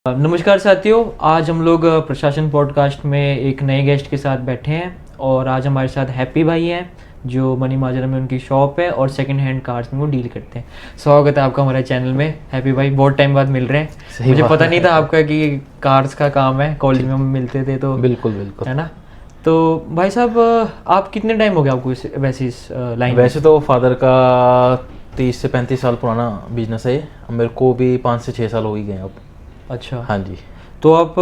नमस्कार साथियों, आज हम लोग प्रशासन पॉडकास्ट में एक नए गेस्ट के साथ बैठे हैं और आज हमारे साथ हैप्पी भाई हैं जो मनी माजरा में उनकी शॉप है और सेकंड हैंड कार्स में वो डील करते हैं। स्वागत है आपका हमारे चैनल में हैप्पी भाई, बहुत टाइम बाद मिल रहे हैं। मुझे पता नहीं था आपका कि कार्स का काम है, कॉलेज में हम मिलते थे तो बिल्कुल है ना। तो भाई साहब, आप कितने टाइम हो गया आपको वैसे इस लाइन? वैसे तो फादर का 30 से 35 साल पुराना बिजनेस है, मेरे को भी 5 से 6 साल हो ही गए अब। अच्छा, हाँ जी। तो आप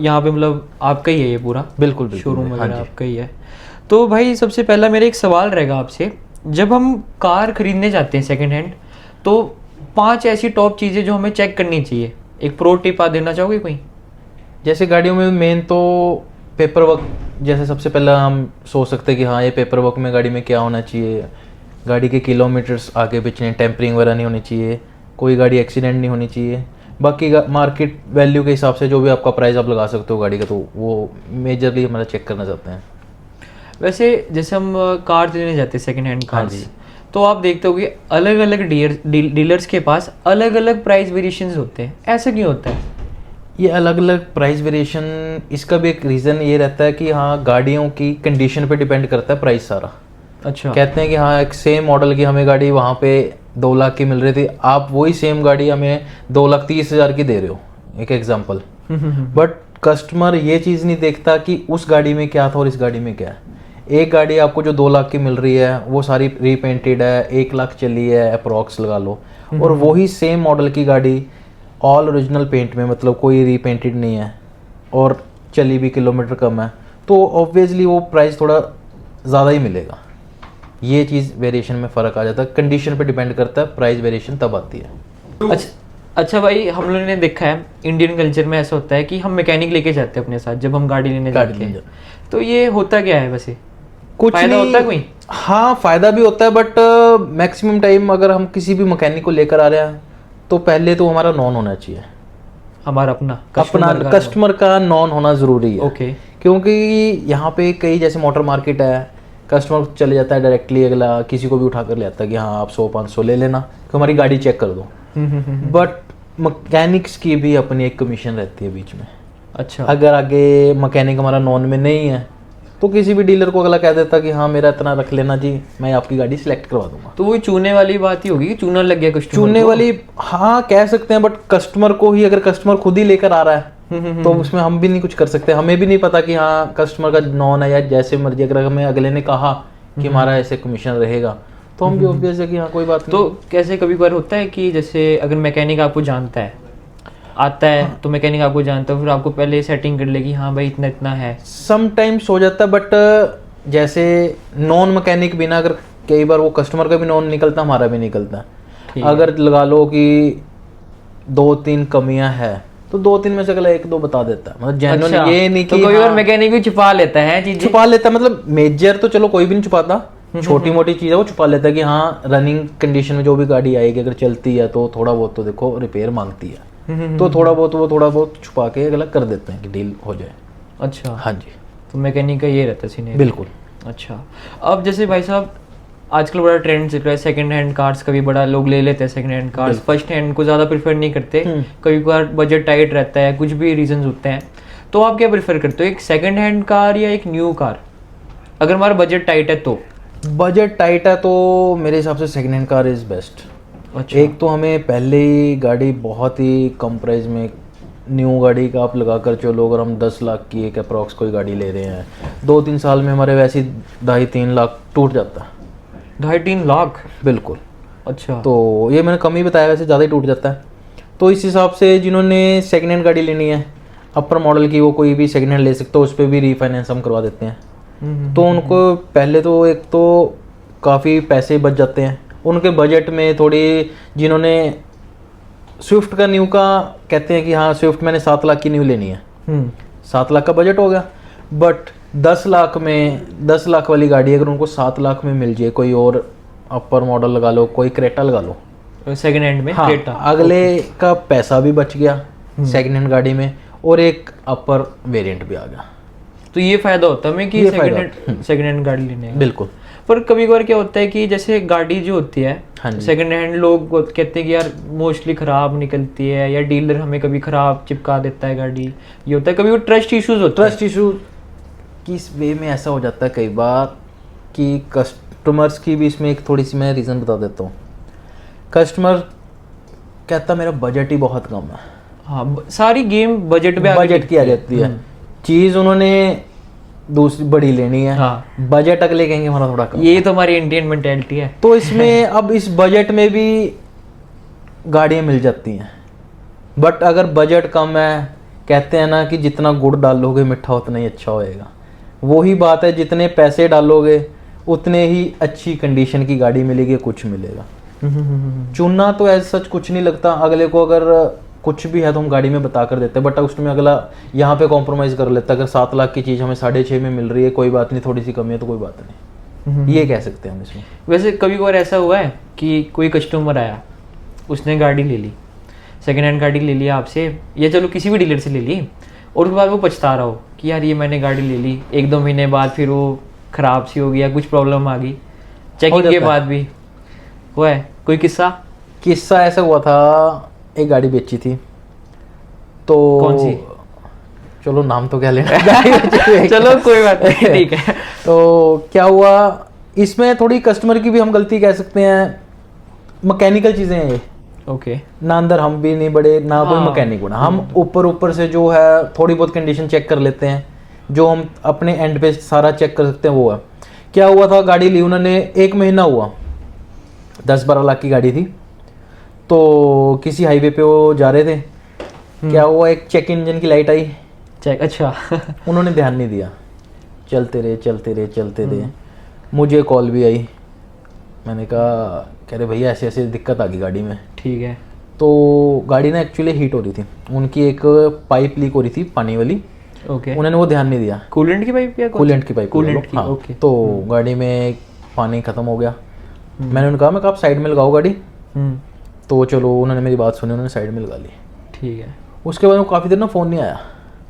यहाँ पे मतलब आपका ही है ये पूरा? बिल्कुल शोरूम वगैरह आपका ही है। तो भाई सबसे पहला मेरा एक सवाल रहेगा आपसे, जब हम कार खरीदने जाते हैं सेकंड हैंड तो 5 ऐसी टॉप चीज़ें जो हमें चेक करनी चाहिए, एक प्रो टिप आप देना चाहोगे कोई? जैसे गाड़ियों में मेन तो पेपर वर्क, जैसे सबसे पहला हम सोच सकते हैं कि हाँ ये पेपर वर्क में गाड़ी में क्या होना चाहिए, गाड़ी के किलोमीटर्स आगे पीछे, टेम्परिंग वगैरह नहीं होनी चाहिए, कोई गाड़ी एक्सीडेंट नहीं होनी चाहिए। बाकी मार्केट वैल्यू के हिसाब से जो भी आपका प्राइस आप लगा सकते हो गाड़ी का, तो वो मेजरली हमारा चेक करना चाहते हैं। वैसे जैसे हम कार लेने जाते हैं सेकंड हैंड कार्स, हाँ जी। तो आप देखते हो कि अलग अलग डीलर्स के पास अलग अलग प्राइस वेरिएशंस होते हैं, ऐसा क्यों होता है? ये अलग अलग प्राइस वेरिएशन, इसका भी एक रीज़न ये रहता है कि हाँ गाड़ियों की कंडीशन पे डिपेंड करता है प्राइस सारा। अच्छा, कहते हैं कि हाँ एक सेम मॉडल की हमें गाड़ी वहाँ पे 2 लाख की मिल रही थी, आप वही सेम गाड़ी हमें 2,30,000 की दे रहे हो, एक एग्जांपल। बट कस्टमर ये चीज़ नहीं देखता कि उस गाड़ी में क्या था और इस गाड़ी में क्या है। एक गाड़ी आपको जो 2 लाख की मिल रही है वो सारी रीपेंटेड है, 1 लाख चली है अप्रॉक्स लगा लो, और वही सेम मॉडल की गाड़ी ऑल ओरिजिनल पेंट में, मतलब कोई रीपेंटेड नहीं है और चली भी किलोमीटर कम है, तो ऑब्वियसली वो प्राइस थोड़ा ज़्यादा ही मिलेगा। ये चीज़ वेरिएशन में फ़र्क आ जाता है, कंडीशन पे डिपेंड करता है, प्राइस वेरिएशन तब आती है। अच्छा भाई, हम लोगों ने देखा है इंडियन कल्चर में ऐसा होता है कि हम मैकेनिक लेके जाते हैं अपने साथ जब हम गाड़ी लेने जाते हैं, तो ये होता क्या है वैसे? कुछ फायदा होता है कोई? हाँ फ़ायदा भी होता है, बट मैक्सिमम टाइम अगर हम किसी भी मैकेनिक को लेकर आ रहे हैं तो पहले तो हमारा नॉन होना चाहिए, हमारा अपना कस्टमर का नॉन होना ज़रूरी है। ओके। क्योंकि यहाँ पे कई जैसे मोटर मार्केट है, कस्टमर चले जाता है डायरेक्टली, अगला किसी को भी उठा कर ले आता है कि हाँ आप 100-500 ले लेना तो हमारी गाड़ी चेक कर दो। बट मैकेनिक्स की भी अपनी एक कमीशन रहती है बीच में। अच्छा, अगर आगे मैकेनिक हमारा नॉन में नहीं है तो किसी भी डीलर को अगला कह देता कि हाँ मेरा इतना रख लेना जी, मैं आपकी गाड़ी सिलेक्ट करवा दूंगा। तो वो चूने वाली बात ही होगी कि चूना लग गया कस्टमर चूने वाली, हाँ कह सकते हैं, बट कस्टमर को ही, अगर कस्टमर खुद ही लेकर आ रहा है तो उसमें हम भी नहीं कुछ कर सकते। हमें भी नहीं पता कि हाँ कस्टमर का नॉन है या जैसे मर्जी, अगर हमें अगले ने कहा कि हमारा ऐसे कमीशन रहेगा तो हम भी ऑब्वियस है कि हाँ कोई बात नहीं। तो कैसे कभी बार होता है कि जैसे अगर मैकेनिक आपको जानता है, आता है तो मैकेनिक आपको जानता है, फिर आपको पहले सेटिंग कर लेगी हाँ भाई इतना इतना है? समटाइम्स हो जाता है, बट जैसे नॉन मैकेनिक बिना, अगर कई बार वो कस्टमर का भी नॉन निकलता, हमारा भी निकलता है। अगर लगा लो कि 2-3 कमियां है तो 2-3 में से अगला 1-2 बता देता है, मतलब जेन्युइन। अच्छा, ये नहीं कि तो कोई बार मैकेनिक भी छुपा लेता है चीजें, छुपा लेता है, मतलब मेजर तो चलो कोई भी नहीं छुपाता, छोटी मोटी चीज़ है वो छुपा लेता है कि हाँ रनिंग कंडीशन में जो भी गाड़ी आएगी अगर चलती है तो थोड़ा बहुत तो देखो रिपेयर मांगती है, तो थोड़ा बहुत छुपा के अगला कर देते हैं कि डील हो जाए। अच्छा, हाँ जी। तो मैकेनिक का ये रहता है सीन? बिल्कुल। अच्छा, अब जैसे भाई साहब आजकल बड़ा ट्रेंड चल रहा है सेकंड हैंड कार्स का भी, बड़ा लोग ले लेते हैं second hand cars, first hand को ज़्यादा प्रेफर नहीं करते। कभी कभार बजट टाइट रहता है, कुछ भी रीजंस होते हैं, तो आप क्या प्रेफर करते हो, एक सेकंड हैंड कार या एक न्यू कार? अगर हमारा बजट टाइट है तो? बजट टाइट है तो मेरे हिसाब से second hand car is best. अच्छा, एक तो हमें पहले ही गाड़ी बहुत ही कम प्राइस में, न्यू गाड़ी का आप लगा कर चलो, अगर हम 10 लाख की एक अप्रॉक्स कोई गाड़ी ले रहे हैं, 2-3 साल में हमारे वैसे 2.5-3 लाख टूट जाता है। 2.5-3 लाख? बिल्कुल। अच्छा, तो ये मैंने कम ही बताया, वैसे ज़्यादा ही टूट जाता है। तो इस हिसाब से जिन्होंने सेकेंड हैंड गाड़ी लेनी है अपर मॉडल की, वो कोई भी सेकेंड हैंड ले सकते हो, उस पर भी रीफाइनेंस हम करवा देते हैं। तो उनको पहले तो एक तो काफ़ी पैसे बच जाते हैं उनके बजट में थोड़ी। जिन्होंने स्विफ्ट का न्यू का कहते हैं कि हाँ स्विफ्ट मैंने 7 लाख की न्यू लेनी है, 7 लाख का बजट हो गया, बट 10 लाख वाली गाड़ी अगर उनको 7 लाख में मिल जाए, कोई और अपर मॉडल लगा लो, कोई क्रेटा लगा लो सेकंड हैंड में, हाँ, क्रेटा, अगले का पैसा भी बच गया सेकंड हैंड गाड़ी में, और एक अपर वेरिएंट भी आ गया। तो ये फायदा होता है हमें कि सेकंड हैंड गाड़ी लेने का। बिल्कुल। पर कभी कभार क्या होता है कि जैसे गाड़ी जो होती है हाँ जी। सेकंड हैंड, लोग कहते हैं कि यार मोस्टली खराब निकलती है, या डीलर हमें कभी खराब चिपका देता है गाड़ी, ये होता है। कभी वो ट्रस्ट इश्यूज होते हैं। ट्रस्ट इशू किस वे में ऐसा हो जाता है कई बार कि कस्टमर्स की भी इसमें एक थोड़ी सी मैं रीज़न बता देता हूँ। कस्टमर कहता मेरा बजट ही बहुत कम है, हाँ, सारी गेम बजट पे बजट की आ जाती है, चीज़ उन्होंने दूसरी बड़ी लेनी है, हाँ। बजट अगले कहेंगे हमारा थोड़ा कम। ये तो हमारी इंडियन मेंटेलिटी है। तो इसमें अब इस बजट में भी गाड़ियाँ मिल जाती हैं, बट अगर बजट कम है, कहते हैं ना कि जितना गुड़ डालोगे मीठा उतना ही अच्छा होएगा। वही बात है, जितने पैसे डालोगे उतने ही अच्छी कंडीशन की गाड़ी मिलेगी, कुछ मिलेगा। चुनना तो ऐसा सच कुछ नहीं लगता अगले को, अगर कुछ भी है तो हम गाड़ी में बता कर देते हैं, बट उसमें अगला यहाँ पे कॉम्प्रोमाइज़ कर लेता है। अगर 7 लाख की चीज़ हमें 6.5 में मिल रही है, कोई बात नहीं, थोड़ी सी कमी है तो कोई बात नहीं, ये कह सकते हैं हम इसमें। वैसे कभी कभार ऐसा हुआ है कि कोई कस्टमर आया, उसने गाड़ी ले ली, सेकेंड हैंड गाड़ी ले लिया आपसे, या चलो किसी भी डीलर से ले ली, और उसके बाद वो पछता रहा हो कि यार ये मैंने गाड़ी ले ली, 1-2 महीने बाद फिर वो ख़राब सी हो गई या कुछ प्रॉब्लम आ गई, चेकिंग के बाद भी हुआ है कोई किस्सा ऐसा हुआ था, एक गाड़ी बेची थी तो कौन सी? चलो नाम तो क्या लेना गाड़ी बेची थी। चलो कोई बात नहीं, ठीक है। तो क्या हुआ, इसमें थोड़ी कस्टमर की भी हम गलती कह सकते हैं, मैकेनिकल चीज़ें हैं ये। ओके। ना अंदर हम भी नहीं बड़े, ना कोई मैकेनिक बना, हम ऊपर से जो है थोड़ी बहुत कंडीशन चेक कर लेते हैं, जो हम अपने एंड पे सारा चेक कर सकते हैं वो है। क्या हुआ था, गाड़ी ली उन्होंने, 1 महीना हुआ, 10-12 लाख की गाड़ी थी, तो किसी हाईवे पे वो जा रहे थे, क्या हुआ, एक चेक इंजन की लाइट आई, चेक, अच्छा। उन्होंने ध्यान नहीं दिया, चलते रहे। मुझे कॉल भी आई, मैंने कहा, कह रहे भैया ऐसे ऐसे दिक्कत आ गई गाड़ी में। ठीक है। तो गाड़ी ना एक्चुअली हीट हो रही थी, उनकी एक पाइप लीक हो रही थी पानी वाली, ओके। उन्होंने वो ध्यान नहीं दिया। कूलेंट की पाइप या कूलेंट की पाइप, कूलेंट की, हाँ। ओके। तो गाड़ी में पानी खत्म हो गया, मैंने उन्हें कहा मैं आप साइड में लगाओ गाड़ी, तो चलो उन्होंने मेरी बात सुनी, उन्होंने साइड में लगा ली। ठीक है। उसके बाद काफ़ी देर ना फ़ोन नहीं आया।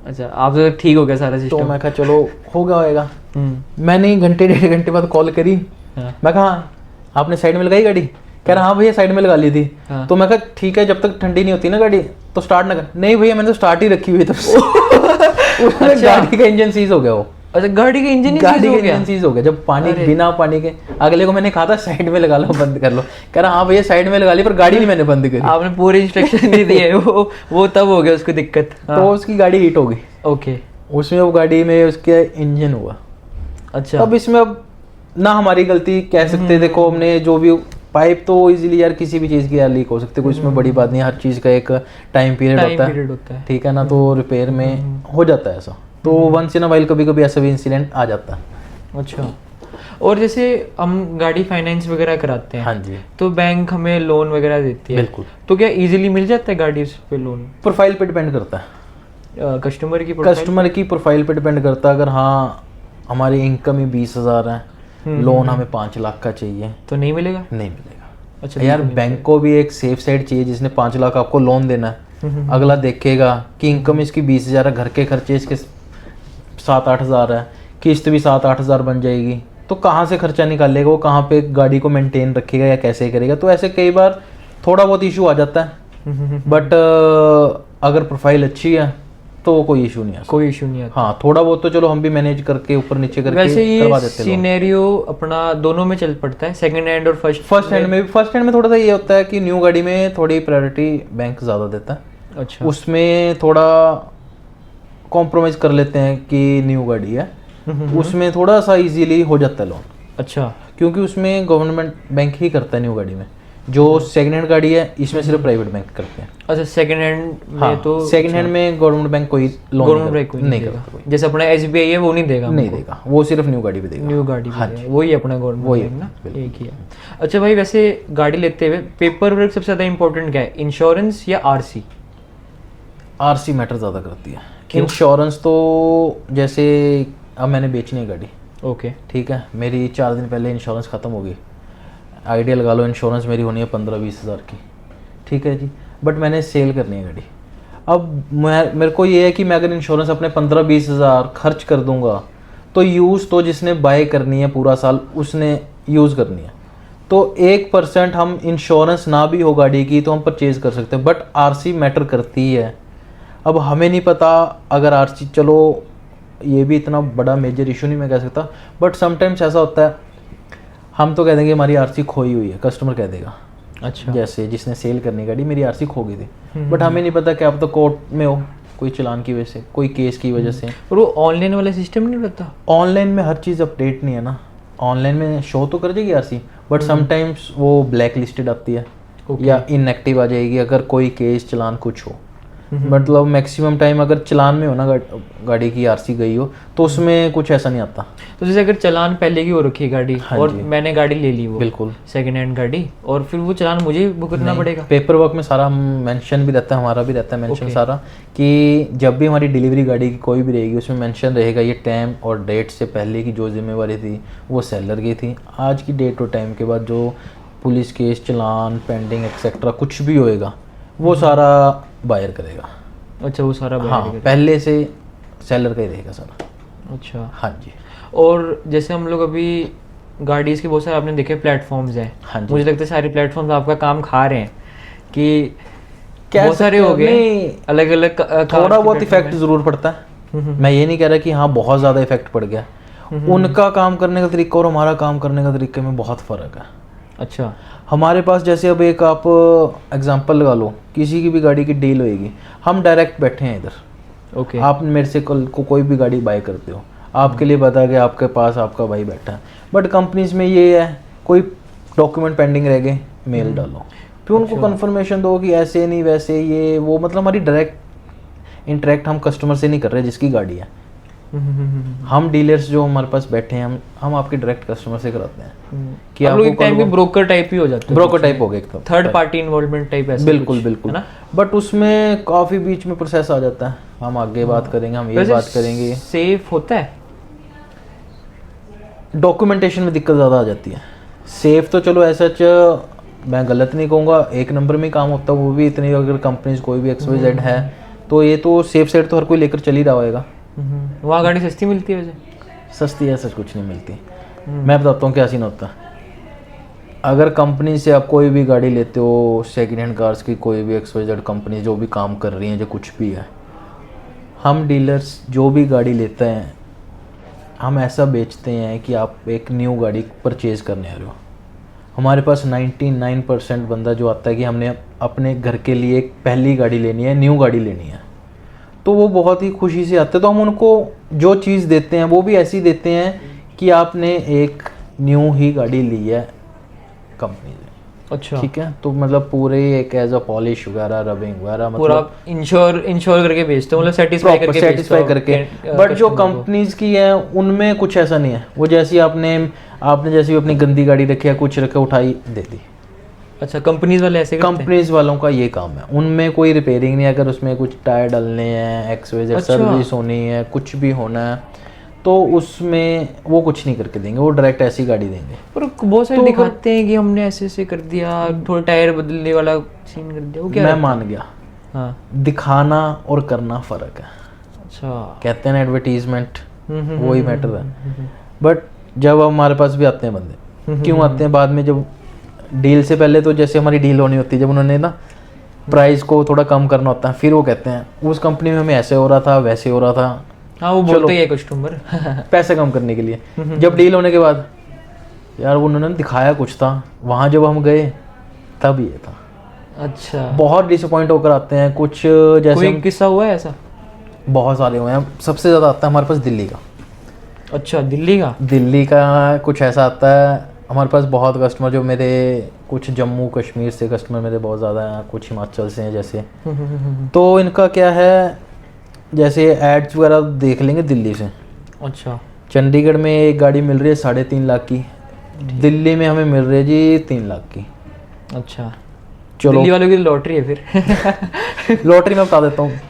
अच्छा, आप तो ठीक हो गया सारा सिस्टम? तो मैं कहा चलो होगा। मैंने घंटे 1.5 घंटे बाद कॉल करी, मैं कहा आपने साइड में लगाई गाड़ी? कह रहा हाँ भैया साइड में लगा ली थी। तो मैं कहा ठीक है, जब तक ठंडी नहीं होती ना गाड़ी तो स्टार्ट ना कर। नहीं भैया मैंने तो स्टार्ट ही रखी हुई तब से। अच्छा। गाड़ी का इंजन सीज हो गया वो। अच्छा, गाड़ी का इंजन सीज हो गया जब पानी, बिना पानी के। अगले को मैंने कहा था साइड में लगा लो, बंद कर लो, कह रहा हाँ भैया साइड में लगा ली, पर गाड़ी नहीं मैंने बंद करी। आपने पूरे इंस्ट्रक्शन नहीं दिए, वो तब हो गया उसको दिक्कत। तो उसकी गाड़ी हीट हो गई। ओके। उसमें वो गाड़ी में उसके इंजन हुआ। अच्छा। अब इसमें अब ना हमारी गलती कह सकते, देखो हमने जो भी पाइप तो इजीली यार किसी भी चीज़ की यार लीक हो सकती है, कोई इसमें बड़ी बात नहीं, हर चीज़ का एक टाइम पीरियड होता है, ठीक है ना। तो रिपेयर में हो जाता है ऐसा, तो वंस इन अ वाइल कभी कभी ऐसा भी इंसिडेंट आ जाता है। अच्छा। और जैसे हम गाड़ी फाइनेंस वगैरह कराते हैं, हाँ जी, तो बैंक हमें लोन वगैरह देती है, बिल्कुल, तो क्या इजीली मिल जाता है गाड़ी पे लोन? प्रोफाइल पे डिपेंड करता है, कस्टमर की प्रोफाइल पे डिपेंड करता है। अगर हाँ हमारी इनकम ही 20,000 है, लोन हमें 5 लाख का चाहिए, तो नहीं मिलेगा। अच्छा यार, बैंक को भी एक सेफ साइड चाहिए, जिसने 5 लाख आपको लोन देना है, अगला देखेगा कि इनकम इसकी 20,000 है, घर के खर्चे इसके 7-8 हज़ार है, किस्त भी 7-8 हज़ार बन जाएगी, तो कहाँ से खर्चा निकालेगा वो, कहाँ पे गाड़ी को मेंटेन रखेगा या कैसे करेगा। तो ऐसे कई बार थोड़ा बहुत इशू आ जाता है, बट अगर प्रोफाइल अच्छी है तो कोई इशू नहीं है, कोई इशू नहीं आता। हाँ, थोड़ा बहुत तो चलो हम भी मैनेज करके ऊपर नीचे करके वैसे करवा ये देते हैं। सिनेरियो अपना दोनों में चल पड़ता है, सेकंड हैंड और फर्स्ट हैंड में थोड़ा सा ये होता है कि न्यू गाड़ी में थोड़ी प्रायोरिटी बैंक ज़्यादा देता है। अच्छा। उसमें थोड़ा कॉम्प्रोमाइज़ कर लेते हैं कि न्यू गाड़ी है, उसमें थोड़ा सा इजीली हो जाता है लोन। अच्छा। क्योंकि उसमें गवर्नमेंट बैंक ही करता है न्यू गाड़ी में, जो सेकंड हैंड गाड़ी है इसमें सिर्फ प्राइवेट बैंक करते हैं। अच्छा, सेकंड हैंड में हाँ, तो सेकंड हैंड में गवर्नमेंट बैंक कोई लोन नहीं करता, जैसे अपना SBI है वो नहीं देगा, वो सिर्फ न्यू गाड़ी पे देगा। न्यू गाड़ी पे वही अपना गवर्नमेंट बैंक ना, एक ही है। अच्छा भाई, वैसे गाड़ी लेते हुए पेपर वर्क सबसे ज़्यादा इंपॉर्टेंट क्या है, इंश्योरेंस या RC? RC मैटर ज़्यादा करती है। इंश्योरेंस तो जैसे अब मैंने बेचनी है गाड़ी, ओके ठीक है, मेरी 4 दिन पहले इंश्योरेंस ख़त्म हो गई, आइडिया लगा लो इंश्योरेंस मेरी होनी है 15-20 हज़ार की, ठीक है जी, बट मैंने सेल करनी है गाड़ी। अब मेरे को ये है कि मैं अगर इंश्योरेंस अपने 15-20 हज़ार खर्च कर दूंगा तो यूज़ तो जिसने बाय करनी है पूरा साल उसने यूज़ करनी है, तो 1% हम इंश्योरेंस ना भी हो गाड़ी की तो हम परचेज़ कर सकते हैं, बट आरसी मैटर करती है। अब हमें नहीं पता अगर आरसी, चलो ये भी इतना बड़ा मेजर इशू नहीं मैं कह सकता, बट समटाइम्स ऐसा होता है हम तो कह देंगे हमारी आरसी खोई हुई है, कस्टमर कह देगा। अच्छा। जैसे जिसने सेल करनी गाड़ी, मेरी आरसी खो गई थी, बट हमें नहीं पता कि आप तो कोर्ट में हो, कोई चलान की वजह से, कोई केस की वजह से। और वो ऑनलाइन वाला सिस्टम नहीं रहता? ऑनलाइन में हर चीज़ अपडेट नहीं है ना, ऑनलाइन में शो तो कर देगी आरसी, बट समटाइम्स वो ब्लैक लिस्टेड आती है या इनएक्टिव आ जाएगी अगर कोई केस चलान कुछ हो। मतलब मैक्सिमम टाइम अगर चलान में हो ना गाड़ी की आरसी गई हो तो उसमें कुछ ऐसा नहीं आता। तो जैसे अगर चलान पहले की हो रखी है गाड़ी, हाँ और जी। मैंने गाड़ी ले ली वो बिल्कुल सेकंड हैंड गाड़ी, और फिर वो चलान मुझे भुगतना पड़ेगा? पेपर वर्क में सारा हम मेंशन भी रहता है, हमारा भी रहता है मेंशन सारा, कि जब भी हमारी डिलीवरी गाड़ी की कोई भी रहेगी उसमें मेंशन रहेगा ये टाइम और डेट से पहले की जो जिम्मेवारी थी वो सेलर की थी, आज की डेट और टाइम के बाद जो पुलिस केस, चलान, पेंडिंग एक्सेट्रा कुछ भी होएगा वो सारा बायर करेगा। अच्छा, वो सारा हाँ, पहले से सेलर का ही रहेगा सारा। अच्छा। हाँ जी। और जैसे हम लोग अभी गाड़ीज़ के बहुत सारे आपने देखे प्लेटफॉर्म्स हैं। हाँ जी। मुझे लगता है सारे प्लेटफॉर्म्स आपका काम खा रहे हैं कि कह बहुत सारे सकते हो हैं, गए नहीं, अलग अलग थोड़ा बहुत इफेक्ट ज़रूर पड़ता है। मैं ये नहीं कह रहा कि हाँ बहुत ज़्यादा इफेक्ट पड़ गया। उनका काम करने का तरीका और हमारा काम करने का तरीके में बहुत फ़र्क है। अच्छा। हमारे पास जैसे अब एक आप एग्जांपल लगा लो, किसी की भी गाड़ी की डील होएगी, हम डायरेक्ट बैठे हैं इधर। ओके। आप मेरे से कल को कोई भी गाड़ी बाय करते हो, आपके लिए बता के आपके पास आपका भाई बैठा है, बट कंपनीज में ये है कोई डॉक्यूमेंट पेंडिंग रह गए, मेल डालो, फिर उनको कंफर्मेशन दो कि ऐसे नहीं वैसे ये वो, मतलब हमारी डायरेक्ट इंटरेक्ट हम कस्टमर से नहीं कर रहे जिसकी गाड़ी है। हम डीलर्स जो हमारे पास बैठे हैं हम आपके डायरेक्ट कस्टमर से कराते हैं कि आप लोग एक टाइम में ब्रोकर टाइप ही हो जाते हैं। ब्रोकर टाइप हो गए एकदम, थर्ड पार्टी इन्वॉल्वमेंट टाइप ऐसा बिल्कुल कुछ, बिल्कुल है ना? बट उसमें काफ़ी बीच में प्रोसेस आ जाता है, हम आगे बात करेंगे, हम ये बात करेंगे। सेफ होता है? डॉक्यूमेंटेशन में दिक्कत ज़्यादा आ जाती है। सेफ तो चलो ऐसा मैं गलत नहीं कहूँगा, एक नंबर में काम होता है, वो भी इतनी अगर कंपनीज कोई भी XYZ है तो ये तो सेफ साइड तो हर कोई लेकर चल ही रहा होगा। वहाँ गाड़ी सस्ती मिलती है वैसे? सस्ती है, सच कुछ नहीं मिलती। मैं बताता हूँ क्या सीन होता है। अगर कंपनी से आप कोई भी गाड़ी लेते हो, सेकेंड हैंड कार्स की कोई भी XYZ कंपनी जो भी काम कर रही हैं, जो कुछ भी है, हम डीलर्स जो भी गाड़ी लेते हैं हम ऐसा बेचते हैं कि आप एक न्यू गाड़ी परचेज़ करने आ रहे हो। हमारे पास 99% बंदा जो आता है कि हमने अपने घर के लिए एक पहली गाड़ी लेनी है, न्यू गाड़ी लेनी है, तो वो बहुत ही खुशी से आते हैं। तो हम उनको जो चीज़ देते हैं वो भी ऐसी देते हैं कि आपने एक न्यू ही गाड़ी ली है कंपनी से। अच्छा। ठीक है, तो मतलब पूरे एक एज अ पॉलिश वगैरह, रबिंग वगैरह, पूरा मतलब इंश्योर करके बेचते हो, मतलब सेटिस्फाई करके बट जो कंपनीज की है उनमें कुछ ऐसा नहीं है। वो जैसी आपने जैसी अपनी गंदी गाड़ी रखी है, कुछ रखे उठाई दे दी। अच्छा, कंपनीज वाले ऐसे करते हैं? कंपनीज वालों का ये काम है, उनमें कोई रिपेयरिंग नहीं है। अगर उसमें कुछ टायर डलने हैं, XYZ सर्विस होनी है, कुछ भी होना है, तो उसमें वो कुछ नहीं करके देंगे, वो डायरेक्ट ऐसी गाड़ी देंगे। पर बहुत सारे दिखाते हैं कि हमने ऐसे ऐसे कर दिया, थोड़ा टायर बदलने वाला सीन कर दिया, वो क्या? मैं मान गया, हाँ। दिखाना और करना फ़र्क है। अच्छा। कहते हैं ना एडवर्टीजमेंट, वही मैटर है। बट जब हमारे पास भी आते हैं बंदे, क्यों आते हैं बाद में, जब डील से पहले तो जैसे हमारी डील होनी होती है, जब उन्होंने ना प्राइस को थोड़ा कम करना होता है, फिर वो कहते हैं उस कंपनी में हमें ऐसे हो रहा था, वैसे हो रहा था। हाँ, वो बोलते ही है कस्टमर पैसे कम करने के लिए। जब डील होने के बाद यार वो उन्होंने दिखाया कुछ था, वहाँ जब हम गए तब ये था। अच्छा। बहुत डिसअपॉइंट होकर आते हैं। कुछ जैसे कोई किस्सा हुआ है ऐसा? बहुत सारे हुए हैं। सबसे ज़्यादा आता है हमारे पास दिल्ली का। अच्छा, दिल्ली का कुछ ऐसा आता है हमारे पास। बहुत कस्टमर जो मेरे, कुछ जम्मू कश्मीर से कस्टमर मेरे बहुत ज़्यादा हैं, कुछ हिमाचल से हैं जैसे। तो इनका क्या है, जैसे एड्स वगैरह देख लेंगे दिल्ली से। अच्छा। चंडीगढ़ में एक गाड़ी मिल रही है 3.5 लाख की, दिल्ली में हमें मिल रही है जी 3 लाख की। अच्छा, चलो दिल्ली वालों की लॉटरी है फिर लॉटरी में बता देता हूँ।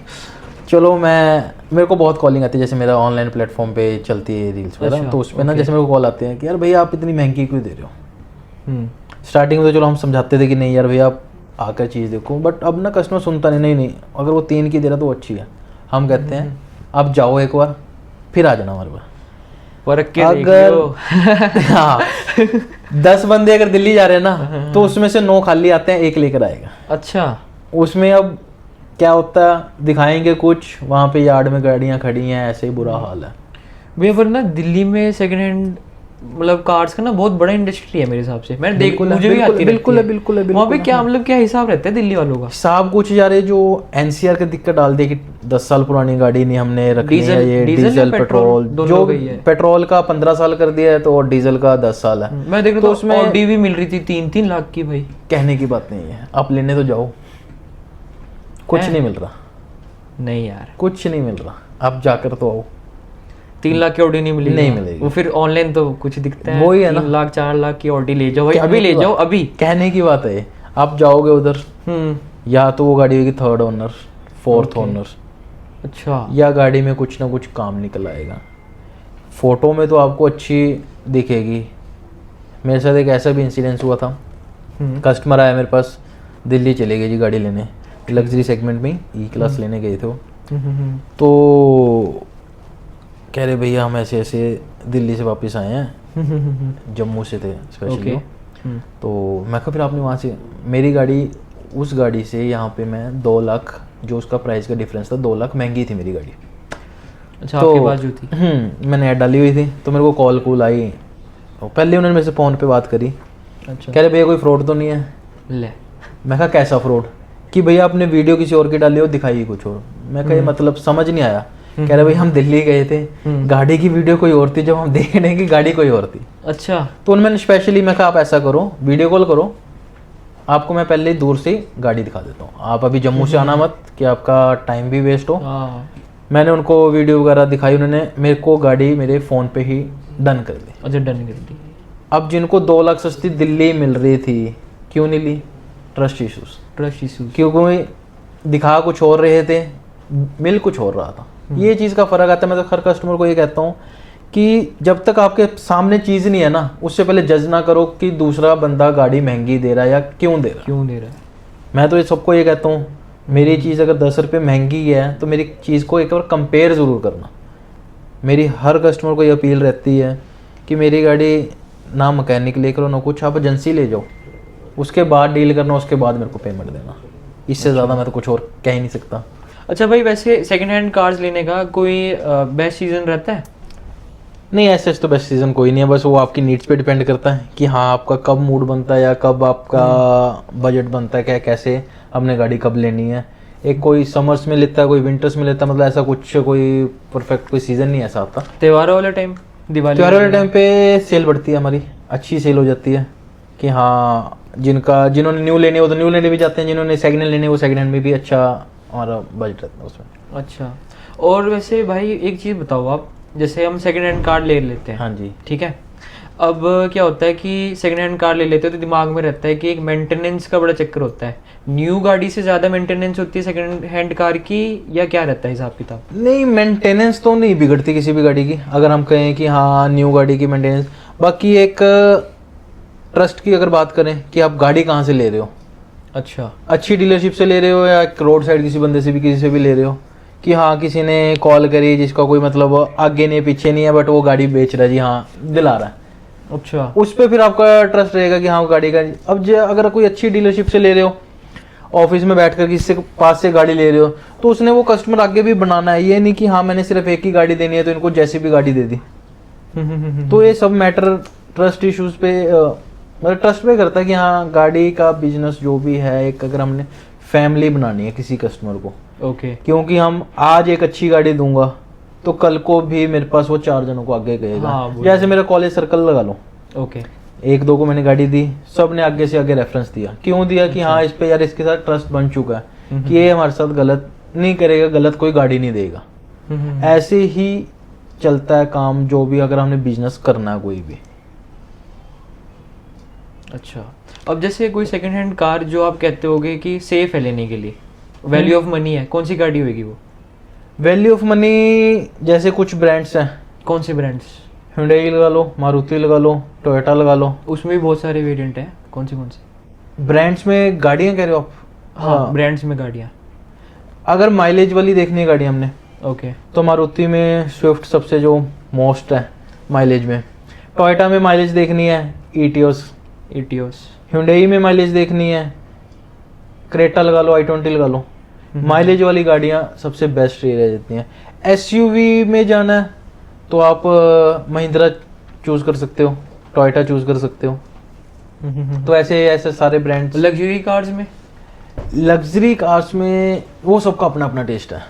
चलो मेरे को बहुत कॉलिंग आती है, जैसे मेरा ऑनलाइन प्लेटफॉर्म पे चलती है रील्स वगैरह। अच्छा, तो उस पर ना जैसे मेरे को कॉल आते हैं कि यार भैया आप इतनी महंगी क्यों दे रहे हो। स्टार्टिंग में तो चलो हम समझाते थे कि नहीं यार भैया आप आकर चीज़ देखो, बट अब ना कस्टमर सुनता नहीं, अगर वो 3 की दे रहा तो वो अच्छी है। हम कहते हैं आप जाओ एक बार, फिर आ जाना हमारे पास। परख के देख अगर लो। हाँ 10 बंदे अगर दिल्ली जा रहे हैं ना तो उसमें से 9 खाली आते हैं, 1 लेकर आएगा। अच्छा। उसमें अब क्या होता है, दिखाएंगे कुछ, वहाँ पे यार्ड में गाड़ियाँ खड़ी हैं, ऐसे ही बुरा हाल है। भैया पर ना दिल्ली में सेकंड हैंड मतलब कार्स का ना बहुत बड़ा इंडस्ट्री है मेरे हिसाब से, मैंने देख बिल्कुल है, मुझे भी बिल्कुल, आती बिल्कुल रहती है, बिल्कुल है, वहाँ पे बिल्कुल क्या है। मतलब क्या हिसाब रहता है दिल्ली वालों का? सब कुछ यार, ये जो एनसीआर की दिक्कत डाल दी कि 10 साल पुरानी गाड़ी नहीं हमने रखनी है, ये डीजल या डीजल पेट्रोल पेट्रोल, दोनों जो हो गई है। पेट्रोल का 15 साल कर दिया है तो और डीजल का 10 साल है। मैं देख रहा तो था उसमें ऑडी भी मिल रही थी 3-3 लाख की भाई। कहने की बात नहीं है, आप लेने तो जाओ, कुछ है? नहीं मिल रहा, नहीं यार, कुछ नहीं मिल रहा, आप जाकर तो आओ। 3 लाख की ऑडी नहीं मिलेगी। नहीं मिलेगी। वो फिर ऑनलाइन तो कुछ दिखता है, वही है ना। 3 लाख 4 लाख की ऑडी ले जाओ भाई, कहने अभी ले की जाओ बात- अभी। कहने की बात है, आप जाओगे उधर, या तो वो गाड़ी होगी 3rd owner 4th Okay. Owner, अच्छा। या गाड़ी में कुछ ना कुछ काम निकल आएगा। फोटो में तो आपको अच्छी दिखेगी। मेरे साथ एक ऐसा भी इंसिडेंस हुआ था, कस्टमर आया मेरे पास, दिल्ली चले गए जी गाड़ी लेने, लग्जरी सेगमेंट में ई क्लास लेने गए थे वो। तो कह रहे भैया हम ऐसे ऐसे दिल्ली से वापस आए हैं, जम्मू से थे स्पेशली। ओके। तो मैं कहा फिर आपने वहाँ से, मेरी गाड़ी, उस गाड़ी से यहाँ पे मैं 2 लाख, जो उसका प्राइस का डिफरेंस था 2 लाख महंगी थी मेरी गाड़ी। अच्छा, आपके पास जो थी। मैंने ऐड डाली हुई थी, तो मेरे को कॉल आई, तो पहले उन्होंने मेरे से फ़ोन पे बात करी, अच्छा। कह रहे भैया कोई फ्रॉड तो नहीं है। ले। मैं कहा कैसा फ्रॉड, कि भैया आपने वीडियो किसी और की डाली हो, दिखाई कुछ और। मैं कहा ये मतलब समझ नहीं आया। कह रहे भाई हम दिल्ली गए थे, गाड़ी की वीडियो कोई और थी, जब हम देख रहे हैं कि गाड़ी कोई और थी। अच्छा। तो उन्होंने स्पेशली, मैं कहा आप ऐसा करो, वीडियो कॉल करो, आपको मैं पहले ही दूर से गाड़ी दिखा देता हूँ, आप अभी जम्मू से आना मत कि आपका टाइम भी वेस्ट हो। हाँ। मैंने उनको वीडियो वगैरह दिखाई, उन्होंने मेरे को गाड़ी मेरे फ़ोन पे ही डन कर दी। अच्छा, डन कर दी। अब जिनको 2 लाख सस्ती दिल्ली मिल रही थी, क्यों नहीं ली? Trust issues. Trust issues. क्योंकि दिखा कुछ और रहे थे, मिल कुछ और रहा था। ये चीज़ का फ़र्क आता है। मैं तो हर कस्टमर को ये कहता हूँ कि जब तक आपके सामने चीज़ नहीं है ना, उससे पहले जज ना करो कि दूसरा बंदा गाड़ी महंगी दे रहा है या क्यों दे रहा है। क्यों दे रहा है? मैं तो ये सबको ये कहता हूँ, मेरी चीज़ अगर 10 रुपये महंगी है तो मेरी चीज़ को एक बार कंपेयर ज़रूर करना। मेरी हर कस्टमर को ये अपील रहती है कि मेरी गाड़ी ना मैकेनिक ले करो ना कुछ, आप एजेंसी ले जाओ, उसके बाद डील करना, उसके बाद मेरे को पेमेंट देना। इससे ज़्यादा मैं तो कुछ और कह ही नहीं सकता। अच्छा भाई, वैसे सेकंड हैंड कार्स लेने का कोई बेस्ट सीजन रहता है? नहीं, ऐसे तो बेस्ट सीज़न कोई नहीं है, बस वो आपकी नीड्स पे डिपेंड करता है कि हाँ आपका कब मूड बनता है या कब आपका बजट बनता है, क्या कैसे हमने गाड़ी कब लेनी है। एक कोई समर्स में लेता है, कोई विंटर्स में लेता है, मतलब ऐसा कुछ कोई परफेक्ट कोई सीज़न नहीं ऐसा आता। त्योहारों वाले टाइम, दिवाली त्योहार वाले टाइम पे सेल बढ़ती है हमारी, अच्छी सेल हो जाती है कि हाँ जिन्होंने न्यू लेने वो तो न्यू लेने भी जाते हैं, जिन्होंने सेकंड हैंड लेने वो सेकंड हैंड में भी अच्छा हमारा बजट रहता है उसमें। अच्छा। और वैसे भाई एक चीज़ बताओ आप, जैसे हम सेकंड हैंड कार ले लेते हैं, हाँ जी, ठीक है, अब क्या होता है कि सेकंड हैंड कार ले लेते हैं तो दिमाग में रहता है कि एक मेंटेनेंस का बड़ा चक्कर होता है। न्यू गाड़ी से ज़्यादा मेंटेनेंस होती है सेकंड हैंड कार की, या क्या रहता है हिसाब किताब? नहीं मेंटेनेंस तो नहीं बिगड़ती किसी भी गाड़ी की, अगर हम कहें कि हाँ न्यू गाड़ी की मेंटेनेंस। बाकी एक ट्रस्ट की अगर बात करें कि आप गाड़ी कहाँ से ले रहे हो, अच्छा। अच्छी डीलरशिप से ले रहे हो या रोड साइड किसी बंदे से भी किसी से भी ले रहे हो, कि हाँ किसी ने कॉल करी जिसका कोई मतलब आगे नहीं पीछे नहीं है बट वो गाड़ी बेच रहा है जी, हाँ दिला रहा है, अच्छा। उस पर फिर आपका ट्रस्ट रहेगा कि हाँ वो गाड़ी का। अब अगर कोई अच्छी डीलरशिप से ले रहे हो, ऑफिस में बैठकर किसी के पास से गाड़ी ले रहे हो, तो उसने वो कस्टमर आगे भी बनाना है, ये नहीं कि हाँ मैंने सिर्फ एक ही गाड़ी देनी है तो इनको जैसी भी गाड़ी दे दी। तो ये सब मैटर ट्रस्ट इश्यूज पे मतलब ट्रस्ट पे करता है कि हाँ गाड़ी का बिजनेस जो भी है, एक अगर हमने फैमिली बनानी है किसी कस्टमर को, ओके। क्योंकि हम आज एक अच्छी गाड़ी दूंगा तो कल को भी मेरे पास वो 4 जनों को आगे कहेगा। हाँ, जैसे मेरा कॉलेज सर्कल लगा लो, ओके। 1-2 को मैंने गाड़ी दी, सब ने आगे से आगे रेफरेंस दिया, क्यों दिया कि हाँ इस पे यार इसके साथ ट्रस्ट बन चुका है कि ये हमारे साथ गलत नहीं करेगा, गलत कोई गाड़ी नहीं देगा। ऐसे ही चलता है काम, जो भी अगर हमने बिजनेस करना है कोई भी। अच्छा। अब जैसे कोई सेकंड हैंड कार जो आप कहते होगे कि सेफ है लेने के लिए, वैल्यू ऑफ मनी है, कौन सी गाड़ी होगी वो? वैल्यू ऑफ मनी जैसे कुछ ब्रांड्स हैं, कौन से ब्रांड्स? हुंडई लगा लो, मारुति लगा लो, टोयोटा लगा लो। उसमें भी बहुत सारे वेरिएंट हैं, कौन से? ब्रांड्स में गाड़ियाँ कह रहे हो आप? हाँ, ब्रांड्स में गाड़ियाँ। अगर माइलेज वाली देखनी है गाड़ी हमने, ओके। तो मारुति में स्विफ्ट सबसे जो मोस्ट है, माइलेज में। टोयोटा में माइलेज देखनी है ईटियोस, Hyundai में माइलेज देखनी है क्रेटा लगा लो, i20 लगा लो। माइलेज वाली गाड़ियाँ सबसे बेस्ट ये रह जाती हैं। SUV में जाना है तो आप महिंद्रा चूज कर सकते हो, टोयोटा चूज कर सकते हो। तो ऐसे ऐसे सारे ब्रांड्स। लग्जरी कार्स में वो सबका अपना अपना टेस्ट है,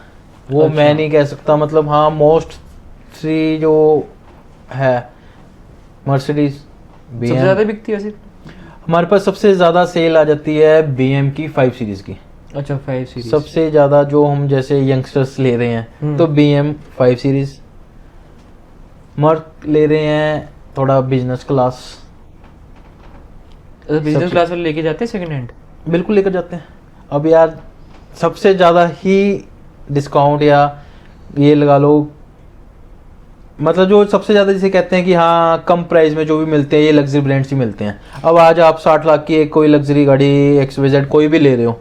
वो अच्छा। मैं नहीं कह सकता। मतलब हाँ, मोस्ट थ्री जो है मर्सिडीज, सबसे ज्यादा बिकती है वैसे? हमारे पास सबसे ज़्यादा सेल आ जाती है BM की 5 सीरीज़ की। अच्छा, 5 सीरीज सबसे ज़्यादा जो हम जैसे यंगस्टर्स ले रहे हैं तो BM 5 सीरीज़, मर्क ले रहे हैं थोड़ा बिजनेस क्लास। बिजनेस क्लास वाले लेके जाते हैं सेकंड हैंड? बिल्कुल लेकर जाते हैं। अब यार सबसे ज़्यादा ही डिस्काउंट या ये लगा लो, मतलब जो सबसे ज़्यादा जिसे कहते हैं कि हाँ कम प्राइस में जो भी मिलते हैं ये लग्जरी ब्रांड्स ही मिलते हैं। अब आज आप 60 लाख की एक कोई लग्जरी गाड़ी XYZ कोई भी ले रहे हो,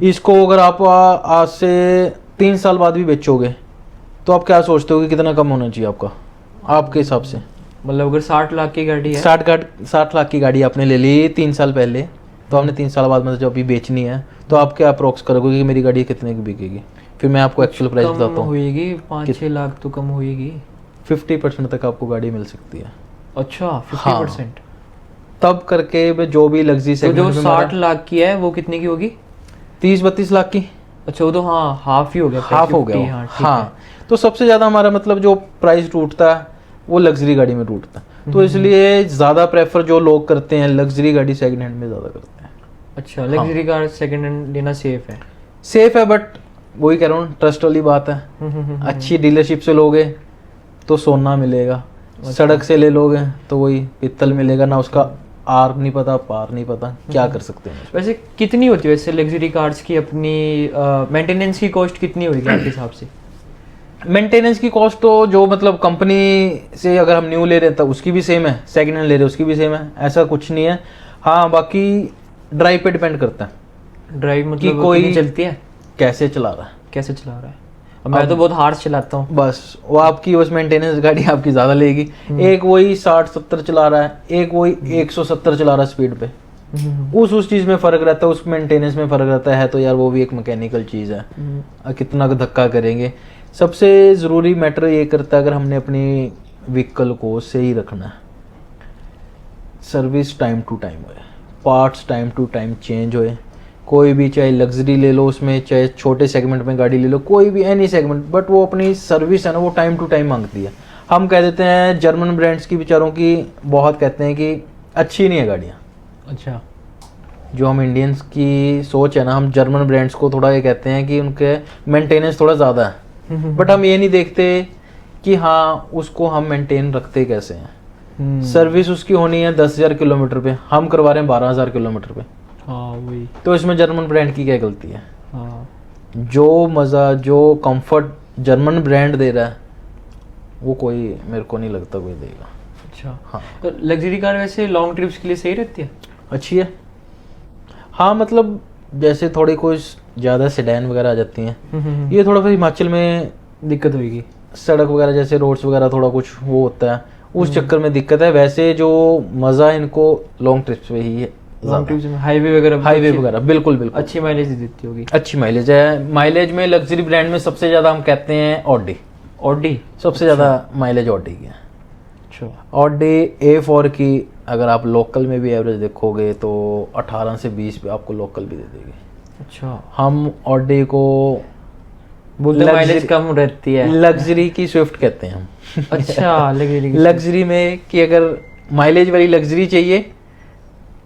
इसको अगर आप आज से 3 साल बाद भी बेचोगे तो आप क्या सोचते हो कि कितना कम होना चाहिए आपका, आपके हिसाब से? मतलब अगर 60 लाख की गाड़ी है, 60 लाख की गाड़ी आपने ले ली 3 साल पहले, तो आपने 3 साल बाद मतलब जब अभी बेचनी है तो आप क्या अप्रोक्स करोगे कि मेरी गाड़ी कितने की बिकेगी? फिर मैं आपको एक्चुअल प्राइस बताता हूँ। होएगी 5-6 लाख तो कम होएगी। 50% तक आपको गाड़ी मिल सकती है। अच्छा, 50%? तब करके जो भी लग्जरी तो सेगमेंट जो में 60 लाख की है वो कितनी की होगी? 30-32 लाख की। अच्छा, वो तो हाँ हाफ ही हो गया, हाफ हो गया 50, वो। हाँ ठीक है। हाँ, तो सबसे ज़्यादा हमारा मतलब जो प्राइस टूटता है वो लग्जरी गाड़ी में टूटता है, तो इसलिए ज़्यादा प्रेफर जो लोग करते हैं लग्जरी गाड़ी सेकंड हैंड में ज़्यादा करते हैं। अच्छा, लग्जरी कार सेकंड हैंड लेना सेफ है? सेफ है, बट वही कह रहा हूँ ट्रस्ट वाली बात है। अच्छी डीलरशिप से लोगे तो सोना मिलेगा, सड़क से ले लोगे तो वही पित्तल मिलेगा ना, उसका आर नहीं पता पार नहीं पता, क्या कर सकते हैं। वैसे कितनी होती है वैसे लग्जरी कार्स की अपनी मेंटेनेंस की कॉस्ट कितनी होगी आपके हिसाब से? मेंटेनेंस की कॉस्ट तो जो मतलब कंपनी से अगर हम न्यू ले रहे हैं तो उसकी भी सेम है, सेकंड हैंड ले रहे हैं उसकी भी सेम है, ऐसा कुछ नहीं है। हाँ, बाकी ड्राइव पे डिपेंड करता है। ड्राइव मतलब कोई कितनी चलती है, कैसे चला रहा है, कैसे चला रहा है? अब मैं तो बहुत हार्श चलाता हूँ। बस वो आपकी बस मेंटेनेंस गाड़ी आपकी ज़्यादा लेगी। एक वही 60-70 चला रहा है, एक वही 170 चला रहा है स्पीड पे, उस चीज़ में फ़र्क रहता है, उस मेंटेनेंस में फ़र्क रहता है। तो यार वो भी एक मैकेनिकल चीज़ है, कितना धक्का करेंगे। सबसे ज़रूरी मैटर ये करता है अगर हमने अपनी व्हीकल को सही रखना है, सर्विस टाइम टू टाइम होए, parts time to time change होए। कोई भी चाहे लग्जरी ले लो उसमें, चाहे छोटे सेगमेंट में गाड़ी ले लो, कोई भी एनी सेगमेंट, बट वो अपनी सर्विस है ना वो टाइम टू टाइम मांगती है। हम कह देते हैं जर्मन ब्रांड्स की बेचारों की बहुत कहते हैं कि अच्छी नहीं है गाड़ियाँ। अच्छा, जो हम इंडियंस की सोच है ना, हम जर्मन ब्रांड्स को थोड़ा ये कहते हैं कि उनके मेंटेनेंस थोड़ा ज़्यादा है, बट हम ये नहीं देखते कि हाँ उसको हम मेंटेन रखते कैसे हैं। सर्विस उसकी होनी है 10,000 किलोमीटर पे, हम करवा रहे हैं 12,000 किलोमीटर पे। हाँ वही तो इसमें जर्मन ब्रांड की क्या गलती है? हाँ, जो मज़ा जो कंफर्ट जर्मन ब्रांड दे रहा है वो कोई मेरे को नहीं लगता कोई देगा। अच्छा हाँ, तो लग्जरी कार वैसे लॉन्ग ट्रिप्स के लिए सही रहती है? अच्छी है। हाँ, मतलब जैसे थोड़ी कोई ज़्यादा सेडान वगैरह आ जाती हैं, ये थोड़ा फिर हिमाचल में दिक्कत होगी, सड़क वगैरह जैसे रोड्स वगैरह थोड़ा कुछ वो होता है, उस चक्कर में दिक्कत है। वैसे जो मज़ा इनको लॉन्ग ट्रिप्स पे ही है, लॉन्ग ट्रिप्स में हाईवे वगैरह बिल्कुल बिल्कुल अच्छी माइलेज देती होगी। अच्छी माइलेज है। माइलेज में लग्जरी ब्रांड में सबसे ज़्यादा हम कहते हैं ऑडी सबसे ज़्यादा माइलेज ऑडी की है। अच्छा, ऑडी A4 की अगर आप लोकल में भी एवरेज देखोगे तो 18 से 20 पे आपको लोकल भी दे देगी। अच्छा, हम ऑडी को बोलते माइलेज कम रहती है, लग्जरी की स्विफ्ट कहते हैं हम। अच्छा, लग्जरी में कि अगर माइलेज वाली लग्जरी चाहिए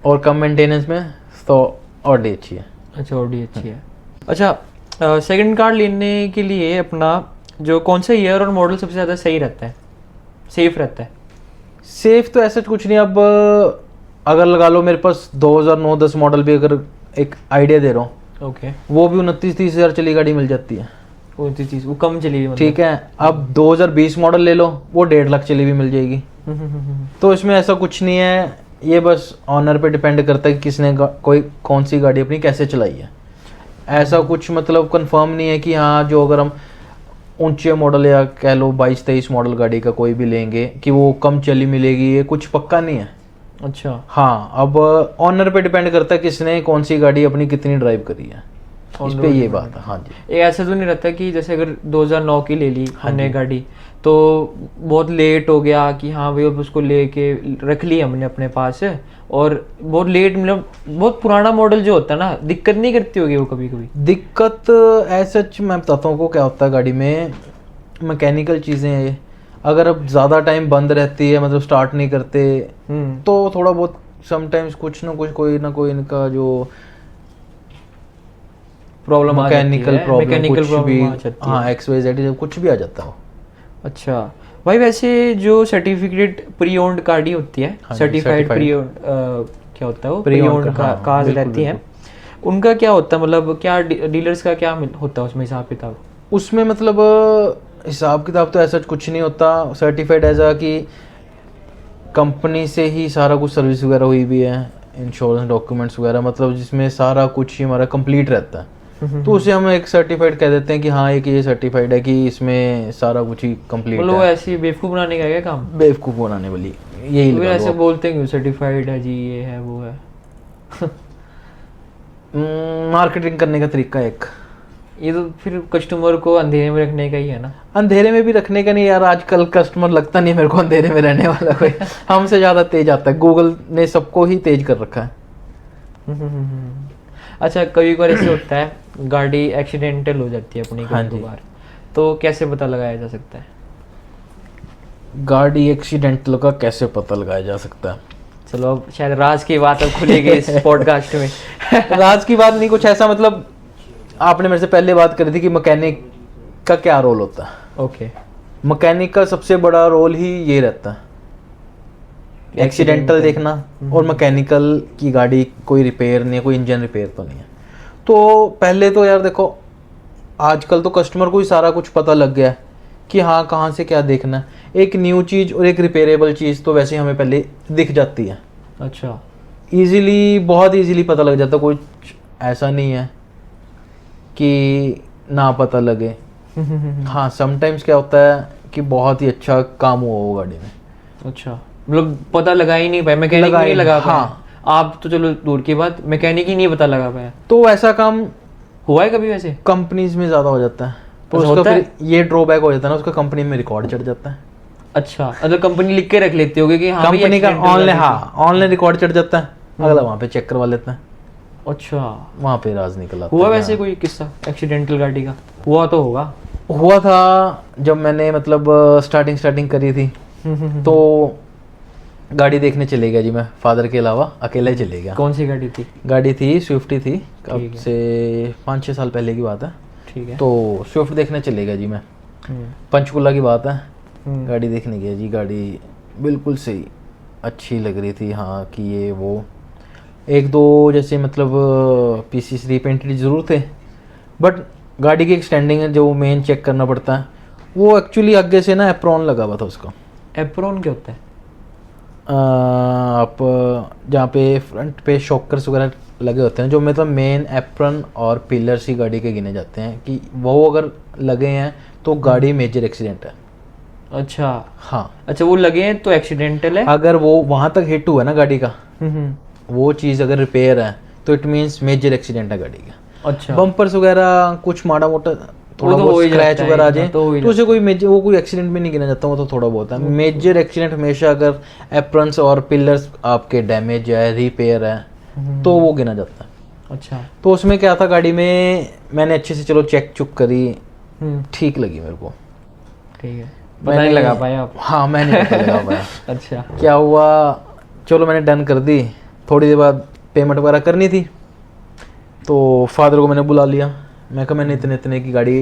और कम मेंटेनेंस में तो ऑडी अच्छी है। अच्छा, ऑडी अच्छी है। अच्छा, सेकंड कार लेने के लिए अपना जो कौन सा ईयर और मॉडल सबसे ज़्यादा सही रहता है, सेफ रहता है? सेफ तो ऐसा कुछ नहीं। अब अगर लगा लो मेरे पास 2009-10 मॉडल भी अगर एक आइडिया दे रहा हूँ, ओके, वो भी 29-30 हज़ार चली गाड़ी मिल जाती है। कौन सी चीज़ वो कम चली हुई मतलब? ठीक है, अब 2020 मॉडल ले लो, वो 1.5 लाख चली भी मिल जाएगी। तो इसमें ऐसा कुछ नहीं है, ये बस ऑनर पे डिपेंड करता है कि किसने कोई कौन सी गाड़ी अपनी कैसे चलाई है। ऐसा कुछ मतलब कंफर्म नहीं है कि हाँ जो अगर हम ऊंचे मॉडल या कह लो 22-23 मॉडल गाड़ी का कोई भी लेंगे कि वो कम चली मिलेगी, ये कुछ पक्का नहीं है। अच्छा। हाँ, अब ऑनर पे डिपेंड करता है किसने कौन सी गाड़ी अपनी कितनी ड्राइव करी है, इस पे ये बात है। हाँ जी। ये ऐसा तो नहीं रहता कि जैसे अगर 2009 की ले ली हमने गाड़ी तो बहुत लेट हो गया कि हाँ भाई अब उसको लेके रख ली हमने अपने पास है, और बहुत लेट मतलब बहुत पुराना मॉडल जो होता है ना, दिक्कत नहीं करती होगी वो कभी कभी? दिक्कत ऐसा मैं बताता हूँ को क्या होता है गाड़ी में, मैकेनिकल चीज़ें हैं ये। अगर अब ज़्यादा टाइम बंद रहती है, मतलब स्टार्ट नहीं करते, तो थोड़ा बहुत समटाइम्स कुछ ना कुछ कोई ना कोई इनका जो प्रॉब्लम मैकेनिकल प्रॉब्लम कुछ भी, आ जाती है। हाँ XYZ कुछ भी आ जाता है। अच्छा भाई, वैसे जो सर्टिफिकेट प्री ओन्ड गाड़ी होती है, हाँ जी, सर्टिफाइड प्री ओन्ड क्या होता है वो, प्री ओन्ड कार्स रहती हैं, उनका क्या होता है, मतलब क्या डीलर्स का क्या होता है उसमें हिसाब किताब? उसमें मतलब हिसाब किताब तो ऐसा कुछ नहीं होता। सर्टिफाइड ऐसा कि कंपनी से ही सारा कुछ सर्विस वगैरह हुई भी है, इंश्योरेंस डॉक्यूमेंट्स वगैरह, मतलब जिसमें सारा कुछ ही हमारा कंप्लीट रहता है, तो उसे हम एक सर्टिफाइड कह देते हैं कि हाँ एक ये सर्टिफाइड है कि इसमें सारा कुछ ही कंप्लीट मतलब है। ऐसी बेवकूफ़ बनाने का क्या काम? बेवकूफ़ बनाने वाली यही तो लगा ऐसे लो। बोलते हैं सर्टिफाइड है जी, ये है वो है। मार्केटिंग करने का तरीका एक, ये तो फिर कस्टमर को अंधेरे में रखने का ही है ना। अंधेरे में भी रखने का नहीं यार, आजकल कस्टमर लगता नहीं मेरे को अंधेरे में रहने वाला कोई। हमसे ज़्यादा तेज आता है, गूगल ने सबको ही तेज कर रखा है। अच्छा, कभी कभार ऐसे होता है गाड़ी एक्सीडेंटल हो जाती है अपनी हाँ कभी जी। कभार, तो कैसे पता लगाया जा सकता है? गाड़ी एक्सीडेंटल का कैसे पता लगाया जा सकता है? चलो अब शायद राज की बात अब खुलेगी इस पॉडकास्ट में। राज की बात नहीं, कुछ ऐसा मतलब आपने मेरे से पहले बात करी थी कि मैकेनिक का क्या रोल होता है। ओके। मैकेनिक का सबसे बड़ा रोल ही ये रहता है, एक्सीडेंटल देखना, और मैकेनिकल की गाड़ी कोई रिपेयर नहीं है, कोई इंजन रिपेयर तो नहीं है। तो पहले तो यार देखो, आजकल तो कस्टमर को ही सारा कुछ पता लग गया है कि हाँ कहाँ से क्या देखना है। एक न्यू चीज़ और एक रिपेयरेबल चीज़ तो वैसे हमें पहले दिख जाती है। अच्छा। ईजिली, बहुत ईजिली पता लग जाता है, कुछ ऐसा नहीं है कि ना पता लगे। हाँ, समटाइम्स क्या होता है कि बहुत ही अच्छा काम हुआ हो गाड़ी में। अच्छा, मतलब पता लगा ही नहीं पाया, मैकेनिक नहीं लगा पाया। हाँ। आप तो चलो दूर की बात, मैकेनिक ही नहीं पता लगा पाया। तो ऐसा काम हुआ है कभी वैसे? कंपनीज में ज़्यादा हो जाता है, तो ऐसा उसका होता फिर ये ड्रॉबैक हो जाता है ना, उसका कंपनी में रिकॉर्ड चढ़ जाता है। अच्छा, मतलब कंपनी लिख के रख लेती होगी कि हाँ भाई कंपनी का accidental ऑनलाइन, गाड़ी हाँ ऑनलाइन रिकॉर्ड चढ़ जाता है, अगला वहाँ पे चेक करवा लेता है, थी। अच्छा, वहाँ पे राज निकल आता हुआ है। वैसे कोई किस्सा एक्सीडेंटल गाड़ी का? हुआ तो होगा। हुआ था जब मैंने मतलब स्टार्टिंग करी थी, तो गाड़ी देखने चले गया जी मैं, फादर के अलावा अकेला ही चले गया। कौन सी गाड़ी थी? गाड़ी थी स्विफ्ट ही थी, ठीक अब है। से 5-6 साल पहले की बात है। ठीक है। तो स्विफ्ट देखने चले गया जी मैं, हम्म, पंचकुला की बात है। हम्म, गाड़ी देखने गया जी, गाड़ी बिल्कुल सही अच्छी लग रही थी, हाँ कि ये वो एक दो जैसे मतलब पीसीस रीपेंटेड ज़रूर थे, बट गाड़ी की एक्सटेंडिंग है जो मेन चेक करना पड़ता है, वो एक्चुअली आगे से ना एप्रॉन लगा हुआ था उसका। एप्रोन क्या होता है? आप जहाँ पे फ्रंट पे शॉकर्स वगैरह लगे होते हैं, जो मतलब मेन एप्रन और पिलर्स ही गाड़ी के गिने जाते हैं, कि वो अगर लगे हैं तो गाड़ी मेजर एक्सीडेंट है। अच्छा। हाँ, अच्छा, वो लगे हैं तो एक्सीडेंटल है। अगर वो वहाँ तक हिट हुआ ना गाड़ी का, हम्म, वो चीज़ अगर रिपेयर है तो इट मीन्स मेजर एक्सीडेंट है गाड़ी का। अच्छा। बम्पर्स वगैरह कुछ माड़ा मोटा थोड़ा तो बहुत हो ही स्क्रैच जाता है, वगैरह आ इतना जाए तो हो ही तो उसे कोई मेजर, वो कोई एक्सीडेंट भी नहीं गिना जाता, वो तो थोड़ा बहुत है। मेजर एक्सीडेंट हमेशा अगर एप्रन्स और पिलर्स आपके डैमेज है, रिपेयर है, तो वो गिना जाता है। अच्छा। तो उसमें क्या था, गाड़ी में मैंने अच्छे से चलो चेक चुक करी, ठीक लगी मेरे को। ठीक है, पता नहीं लगा पाया आप? हाँ, मैंने पता लगा पाया। अच्छा। क्या हुआ, चलो मैंने डन कर दी, थोड़ी देर बाद पेमेंट वगैरह करनी थी, तो फादर को मैंने बुला लिया, मैं कहा मैंने इतने इतने की गाड़ी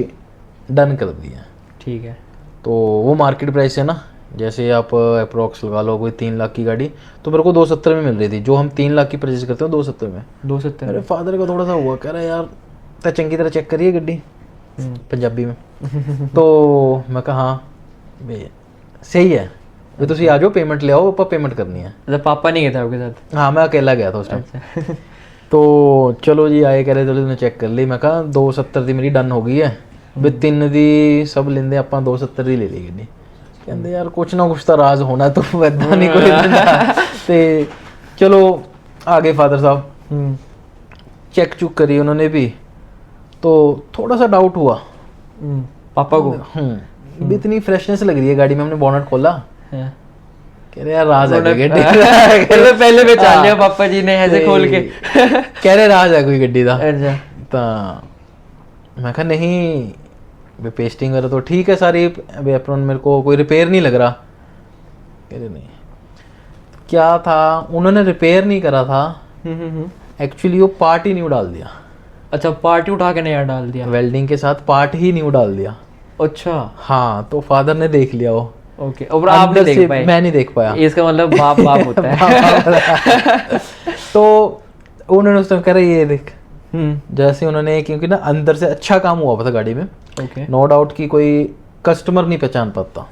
डन कर दी है। ठीक है। तो वो मार्केट प्राइस है ना, जैसे आप अप्रोक्स लगा लो कोई 3 लाख की गाड़ी, तो मेरे को 270 में मिल रही थी, जो हम 3 लाख की परचेज करते हैं 270 में। 270 मेरे फादर का थोड़ा सा हुआ, कह रहा यार तो चंगी तरह चेक करिए गड्डी, पंजाबी में। तो मैं कहा हाँ भैया सही है, भाई तुम आ जाओ, पेमेंट ले आओ, पापा पेमेंट करनी है। अच्छा, पापा नहीं गए थे आपके साथ? हाँ, मैं अकेला गया था उस टाइम। अच्छा। तो चलो जी आए, कह रहे चलो तुमने चेक कर ली, मैं कहा 270 थी मेरी, डन हो गई है, ਵੀ 3 ਦੀ ਸਭ ਲੈਂਦੇ ਆਪਾਂ 270 ਦੀ ਲੈ ਲਈ ਗੱਡੀ ਕਹਿੰਦੇ ਯਾਰ ਕੁਛ ਨਾ ਕੁਛ ਤਾਂ ਰਾਜ ਹੋਣਾ ਤੂੰ ਏਦਾਂ ਨਹੀਂ ਕੋਈ ਦਿੰਦਾ ਤੇ चलो आगे फादर साहब चेक चुक करी उन्होंने भी तो थोड़ा सा डाउट हुआ पापा को भी इतनी फ्रेशनेस लग रही है गाड़ी में हमने बोनट खोला कह रहे यार राज है कोई गड्डी पहले पहचान लिया पापा जी ने ऐसे खोल के कह रहे राज है कोई गड्डी दा अच्छा तो मैं कहा नहीं भी पेस्टिंग वगैरह तो ठीक है सारी अभी एप्रॉन मेरे को कोई रिपेयर नहीं लग रहा कह रहे नहीं क्या था उन्होंने रिपेयर नहीं करा था एक्चुअली वो पार्ट ही न्यू डाल दिया अच्छा पार्ट ही उठा के नया डाल दिया वेल्डिंग के साथ पार्ट ही न्यू डाल दिया अच्छा हाँ तो फादर ने देख लिया वो ओके और आप नहीं देख पाए मैं नहीं देख पाया इसका मतलब बाप बाप होता है तो उन्होंने उस टाइम कह रहे ये देख जैसे उन्होंने क्योंकि ना अंदर से अच्छा काम हुआ था गाड़ी में ओके नो डाउट कि कोई कस्टमर नहीं पहचान पाता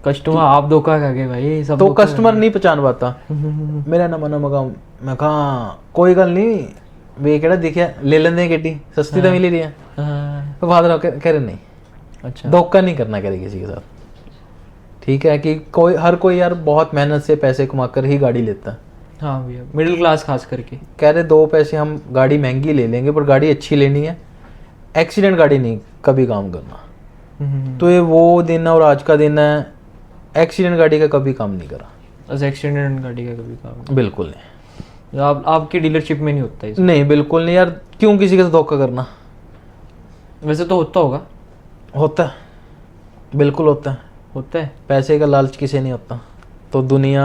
कस्टमर आप धोखा खा गए भाई सब तो कस्टमर नहीं पहचान पाता मेरा ना मना मगा मैं कहा कोई गल नहीं वे केड़ा दिखा ले लेंदे गड्डी सस्ती तो मिल रही है तो फादर कह रहे नहीं अच्छा धोखा नहीं करना कह रहे किसी के साथ ठीक है कि कोई हर कोई यार बहुत मेहनत से पैसे कमाकर ही गाड़ी लेता है हाँ भैया मिडिल क्लास खास करके कह रहे 2 पैसे हम गाड़ी महंगी ले लेंगे पर गाड़ी अच्छी लेनी है एक्सीडेंट गाड़ी नहीं कभी काम करना तो ये वो दिन है और आज का दिन है एक्सीडेंट गाड़ी का कभी काम नहीं करा अच्छा एक्सीडेंट गाड़ी का कभी काम बिल्कुल नहीं आपकी डीलरशिप में नहीं होता है नहीं बिल्कुल नहीं यार क्यों किसी के साथ धोखा करना वैसे तो होता होगा होता है बिल्कुल होता है पैसे का लालच किसे नहीं होता तो दुनिया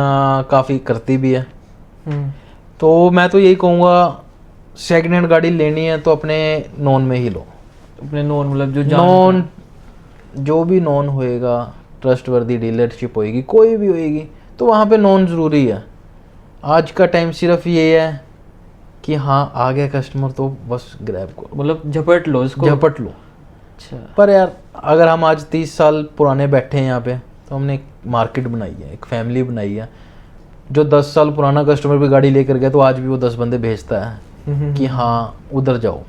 काफ़ी करती भी है तो मैं तो यही कहूँगा सेकेंड हैंड गाड़ी लेनी है तो अपने नॉन में ही लो अपने नॉन मतलब जो नॉन जो भी नॉन होएगा ट्रस्टवर्दी डीलरशिप होएगी कोई भी होएगी तो वहाँ पे नॉन ज़रूरी है आज का टाइम सिर्फ ये है कि हाँ आ गया कस्टमर तो बस ग्रैब करो मतलब झपट लो इसको झपट लो अच्छा पर यार अगर हम आज 30 साल पुराने बैठे हैं यहाँ पे तो हमने एक मार्केट बनाई है एक फैमिली बनाई है जो 10 साल पुराना कस्टमर भी गाड़ी लेकर गया तो आज भी वो 10 बंदे भेजता है कि हाँ उधर जाओ